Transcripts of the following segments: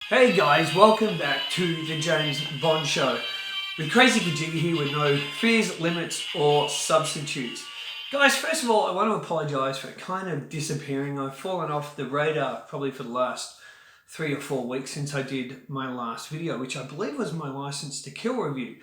Hey guys, welcome back to the James Bond Show with Krazy Kajeevie here with no fears, limits or substitutes. Guys, first of all, I want to apologise for kind of disappearing. I've fallen off the radar probably for the last 3 or 4 weeks since I did my last video, which I believe was my License to Kill review.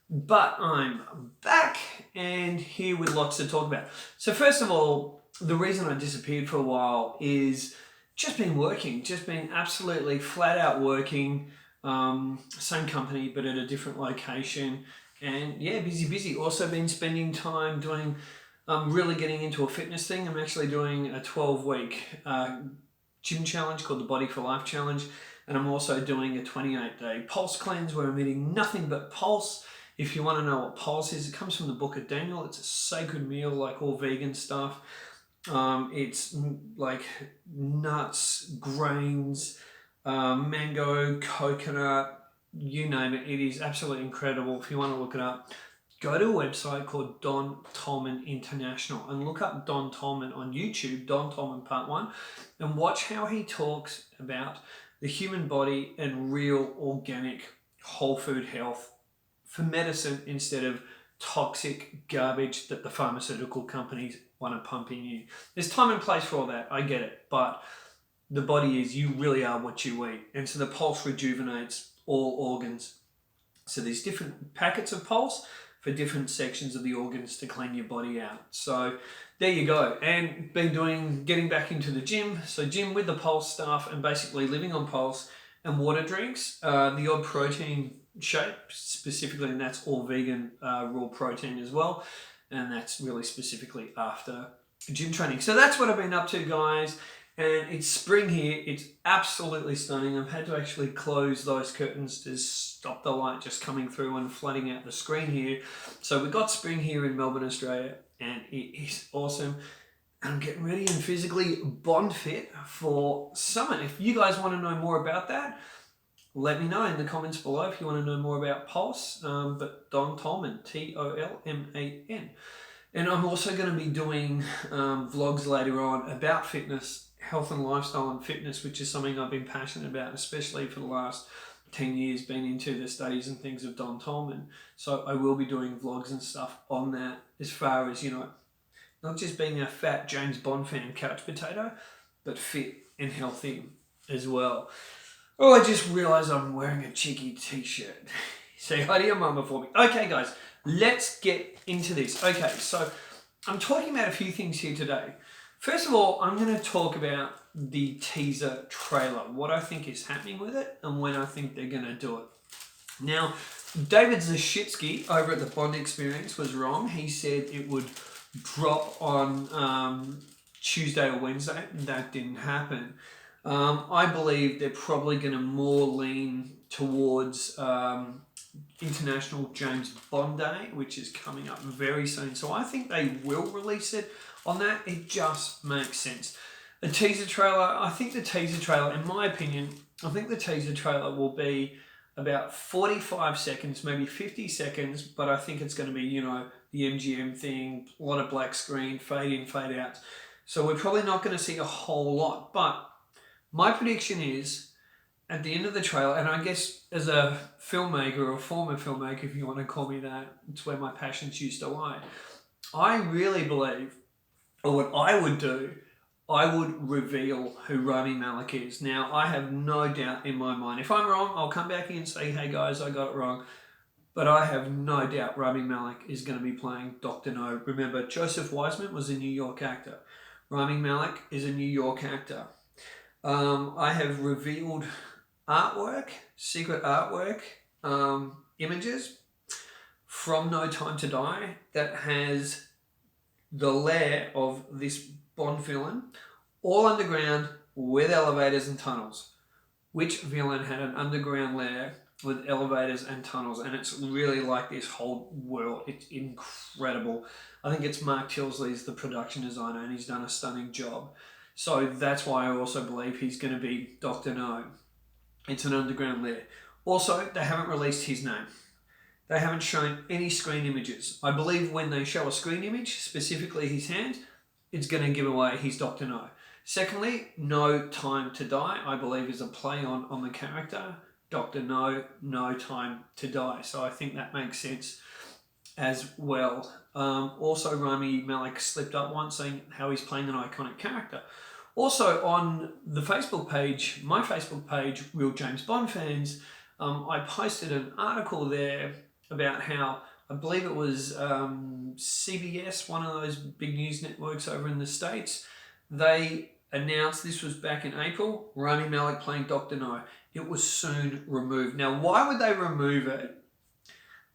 But I'm back and here with lots to talk about. So first of all, the reason I disappeared for a while is just been absolutely flat out working, same company but at a different location, and yeah, busy. Also been spending time doing, really getting into a fitness thing. I'm actually doing a 12-week gym challenge called the Body for Life Challenge, and I'm also doing a 28-day pulse cleanse where I'm eating nothing but pulse. If you want to know what pulse is, it comes from the book of Daniel. It's a sacred meal like all vegan stuff. It's like nuts, grains, mango, coconut, you name it. It is absolutely incredible. If you want to look it up, go to a website called Don Tolman International and look up Don Tolman on YouTube, Don Tolman Part 1, and watch how he talks about the human body and real organic whole food health for medicine instead of toxic garbage that the pharmaceutical companies want to pump in you. There's time and place for all that, I get it, but the body is, you really are what you eat. And so the pulse rejuvenates all organs. So there's different packets of pulse for different sections of the organs to clean your body out. So there you go. And getting back into the gym. So gym with the pulse stuff and basically living on pulse and water drinks, the odd protein shake specifically, and that's all vegan raw protein as well, and that's really specifically after gym training. So that's what I've been up to, guys, and it's spring here. It's absolutely stunning. I've had to actually close those curtains to stop the light just coming through and flooding out the screen here. So we've got spring here in Melbourne, Australia, and it is awesome. I'm getting ready and physically bond fit for summer. If you guys want to know more about that, let me know in the comments below if you want to know more about Pulse, but Don Tolman, Tolman. And I'm also going to be doing vlogs later on about fitness, health and lifestyle and fitness, which is something I've been passionate about, especially for the last 10 years, been into the studies and things of Don Tolman. So I will be doing vlogs and stuff on that, as far as, not just being a fat James Bond fan couch potato, but fit and healthy as well. Oh, I just realised I'm wearing a cheeky t-shirt. Say hi to your mama for me. Okay, guys, let's get into this. Okay, so I'm talking about a few things here today. First of all, I'm going to talk about the teaser trailer, what I think is happening with it, and when I think they're going to do it. Now, David Zashitsky over at the Bond Experience was wrong. He said it would drop on Tuesday or Wednesday. That didn't happen. I believe they're probably going to more lean towards International James Bond Day, which is coming up very soon. So I think they will release it on that. It just makes sense. A teaser trailer, in my opinion, I think the teaser trailer will be about 45 seconds, maybe 50 seconds, but I think it's going to be, the MGM thing, a lot of black screen, fade in, fade out. So we're probably not going to see a whole lot, but my prediction is, at the end of the trailer, and I guess as a filmmaker or a former filmmaker, if you want to call me that, it's where my passions used to lie. I really believe, or what I would do, I would reveal who Rami Malek is. Now, I have no doubt in my mind. If I'm wrong, I'll come back in and say, hey guys, I got it wrong. But I have no doubt Rami Malek is going to be playing Dr. No. Remember, Joseph Wiseman was a New York actor. Rami Malek is a New York actor. I have revealed artwork, secret artwork, images from No Time to Die that has the lair of this Bond villain, all underground with elevators and tunnels. Which villain had an underground lair with elevators and tunnels? And it's really like this whole world. It's incredible. I think it's Mark Tilsley's the production designer, and he's done a stunning job. So that's why I also believe he's going to be Dr. No. It's an underground lair. Also, they haven't released his name. They haven't shown any screen images. I believe when they show a screen image, specifically his hand, it's going to give away he's Dr. No. Secondly, No Time to Die, I believe, is a play on the character. Dr. No, No Time to Die. So I think that makes sense as well. Also, Rami Malek slipped up once saying how he's playing an iconic character. Also, on the Facebook page, my Facebook page, Real James Bond Fans, I posted an article there about how, I believe it was CBS, one of those big news networks over in the States, they announced, this was back in April, Rami Malek playing Dr. No. It was soon removed. Now, why would they remove it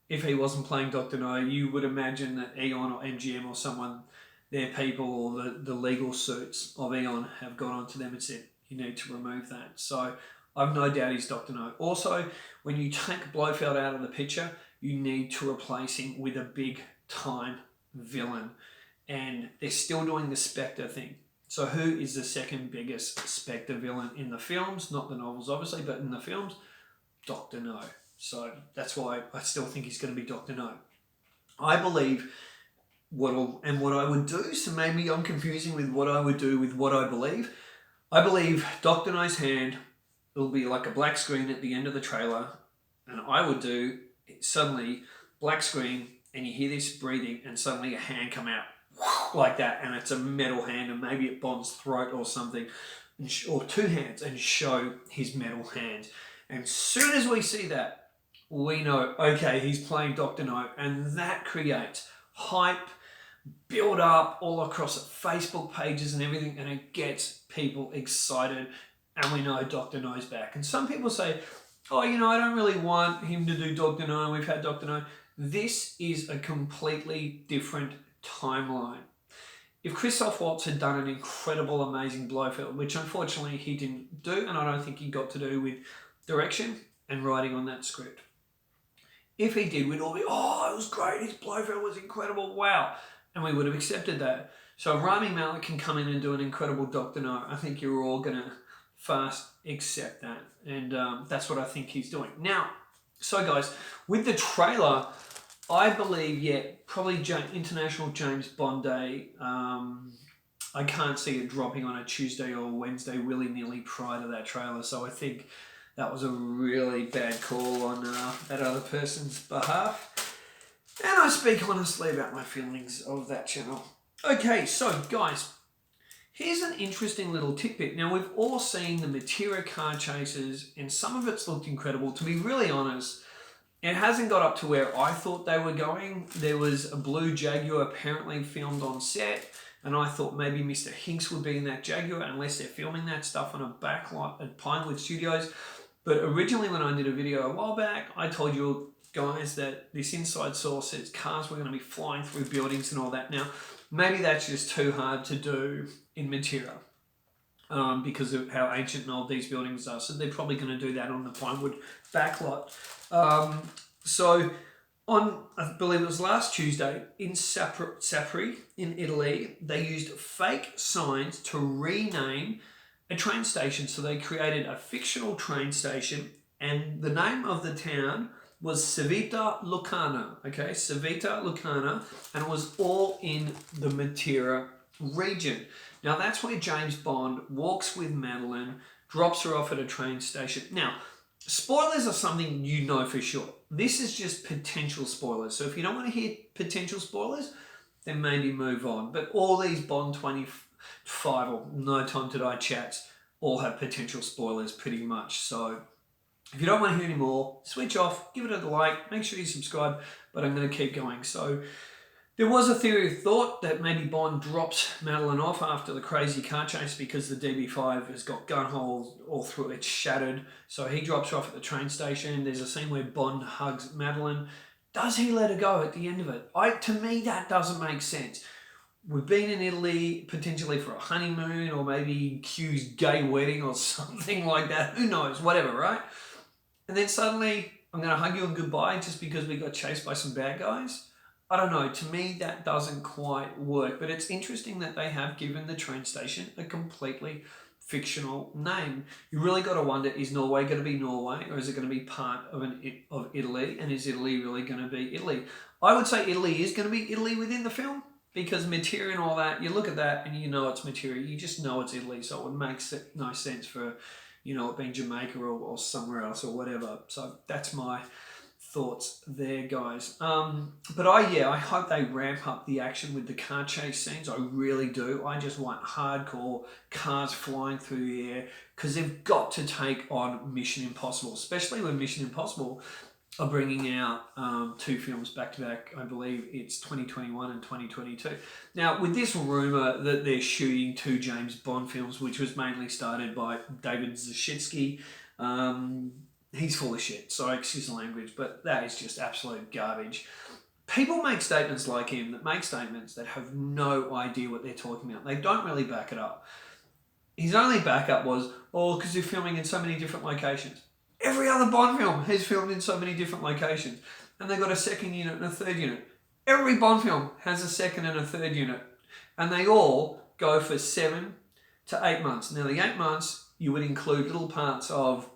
if he wasn't playing Dr. No? You would imagine that Eon or MGM or someone, their people or the legal suits of Eon have gone on to them and said, you need to remove that. So I've no doubt he's Dr. No. Also, when you take Blofeld out of the picture, you need to replace him with a big time villain. And they're still doing the Spectre thing. So who is the second biggest Spectre villain in the films? Not the novels, obviously, but in the films, Dr. No. So that's why I still think he's going to be Dr. No. I believe what I would do, so maybe I'm confusing with what I would do with what I believe. I believe Dr. No's hand will be like a black screen at the end of the trailer, and I would do suddenly black screen, and you hear this breathing, and suddenly a hand come out like that, and it's a metal hand, and maybe it Bond's throat or something, or two hands, and show his metal hand. And as soon as we see that, we know, okay, he's playing Dr. No, and that creates hype, build up all across Facebook pages and everything, and it gets people excited, and we know Dr. No's back. And some people say, oh, you know, I don't really want him to do Dr. No, we've had Dr. No. This is a completely different timeline. If Christoph Waltz had done an incredible, amazing Blofeld, which unfortunately he didn't do, and I don't think he got to do with direction and writing on that script. If he did, we'd all be, oh, it was great, his Blofeld was incredible, wow. And we would have accepted that. So Rami Malek can come in and do an incredible Dr. No. I think you're all going to fast accept that. And that's what I think he's doing. Now, so guys, with the trailer, I believe, probably International James Bond Day. I can't see it dropping on a Tuesday or Wednesday willy-nilly prior to that trailer. So I think that was a really bad call on that other person's behalf. And I speak honestly about my feelings of that channel. Okay, so guys, here's an interesting little tidbit. Now, we've all seen the Matera car chases, and some of it's looked incredible. To be really honest, it hasn't got up to where I thought they were going. There was a blue Jaguar apparently filmed on set, and I thought maybe Mr. Hinks would be in that Jaguar, unless they're filming that stuff on a backlot at Pinewood Studios. But originally when I did a video a while back, I told you guys that this inside source says cars were going to be flying through buildings and all that. Now, maybe that's just too hard to do in Matera because of how ancient and old these buildings are. So they're probably going to do that on the Pinewood backlot. So on, I believe it was last Tuesday, in Sapri in Italy, they used fake signs to rename a train station. So they created a fictional train station, and the name of the town was Civita Lucana, okay, Civita Lucana, and it was all in the Matera region. Now that's where James Bond walks with Madeline, drops her off at a train station. Now, spoilers are something you know for sure. This is just potential spoilers. So if you don't want to hear potential spoilers, then maybe move on. But all these Bond 25 or No Time to Die chats all have potential spoilers pretty much. So if you don't want to hear any more, switch off, give it a like, make sure you subscribe, but I'm going to keep going. So there was a theory of thought that maybe Bond drops Madeline off after the crazy car chase because the DB5 has got gun holes all through it, it's shattered. So he drops her off at the train station. There's a scene where Bond hugs Madeline. Does he let her go at the end of it? To me, that doesn't make sense. We've been in Italy potentially for a honeymoon or maybe Q's gay wedding or something like that. Who knows? Whatever, right? And then suddenly, I'm going to hug you and goodbye just because we got chased by some bad guys? I don't know. To me, that doesn't quite work. But it's interesting that they have given the train station a completely fictional name. You really got to wonder, is Norway going to be Norway, or is it going to be part of Italy? And is Italy really going to be Italy? I would say Italy is going to be Italy within the film. because Matera and all that, you look at that and you know it's Matera. You just know it's Italy, so it would make no sense for, it being Jamaica or somewhere else or whatever. So that's my thoughts there, guys. But I hope they ramp up the action with the car chase scenes. I really do. I just want hardcore cars flying through the air, because they've got to take on Mission Impossible, especially when Mission Impossible are bringing out 2 films back to back. I believe it's 2021 and 2022. Now, with this rumour that they're shooting 2 James Bond films, which was mainly started by David Zashitsky, he's full of shit, so excuse the language, but that is just absolute garbage. People make statements like him that make statements that have no idea what they're talking about. They don't really back it up. His only backup was, because they're filming in so many different locations. Every other Bond film has filmed in so many different locations, and they've got a second unit and a third unit. Every Bond film has a second and a third unit, and they all go for 7 to 8 months. Now, the 8 months, you would include little parts of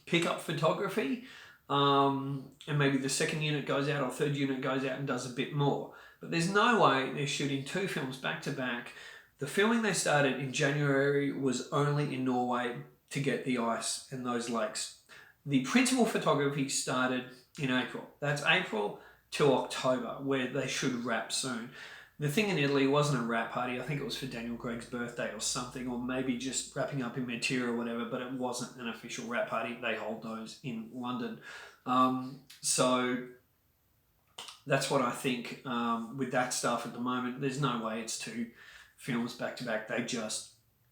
pickup photography, and maybe the second unit goes out or third unit goes out and does a bit more. But there's no way they're shooting 2 films back to back. The filming they started in January was only in Norway to get the ice and those lakes. The principal photography started in April. That's April to October, where they should wrap soon. The thing in Italy wasn't a wrap party. I think it was for Daniel Craig's birthday or something, or maybe just wrapping up in Matera or whatever, but it wasn't an official wrap party. They hold those in London. So that's what I think with that stuff at the moment. There's no way it's 2 films back to back.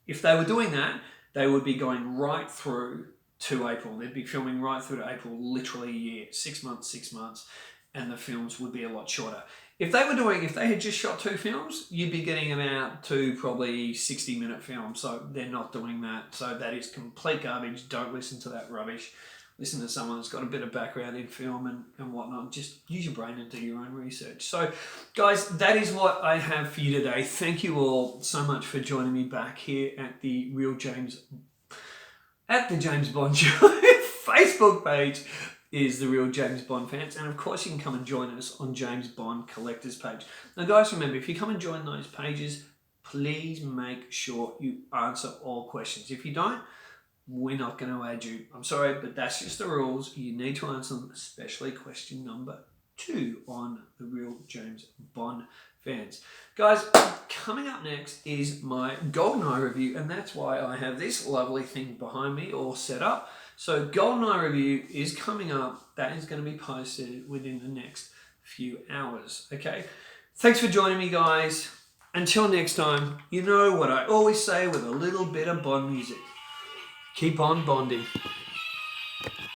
If they were doing that, they would be going right through to April. They'd be filming right through to April, literally a year, 6 months, and the films would be a lot shorter. If they had just shot 2 films, you'd be getting them out to probably 60-minute films. So they're not doing that. So that is complete garbage. Don't listen to that rubbish. Listen to someone that's got a bit of background in film and whatnot. Just use your brain and do your own research. So, guys, that is what I have for you today. Thank you all so much for joining me back here at the James Bond Show Facebook page is The Real James Bond Fans. And of course, you can come and join us on James Bond Collector's page. Now, guys, remember, if you come and join those pages, please make sure you answer all questions. If you don't, we're not going to add you. I'm sorry, but that's just the rules. You need to answer them, especially question number 2 on The Real James Bond Fans. Guys, coming up next is my GoldenEye review, and that's why I have this lovely thing behind me all set up. So GoldenEye review is coming up. That is going to be posted within the next few hours, okay? Thanks for joining me, guys. Until next time, you know what I always say with a little bit of Bond music. Keep on bonding.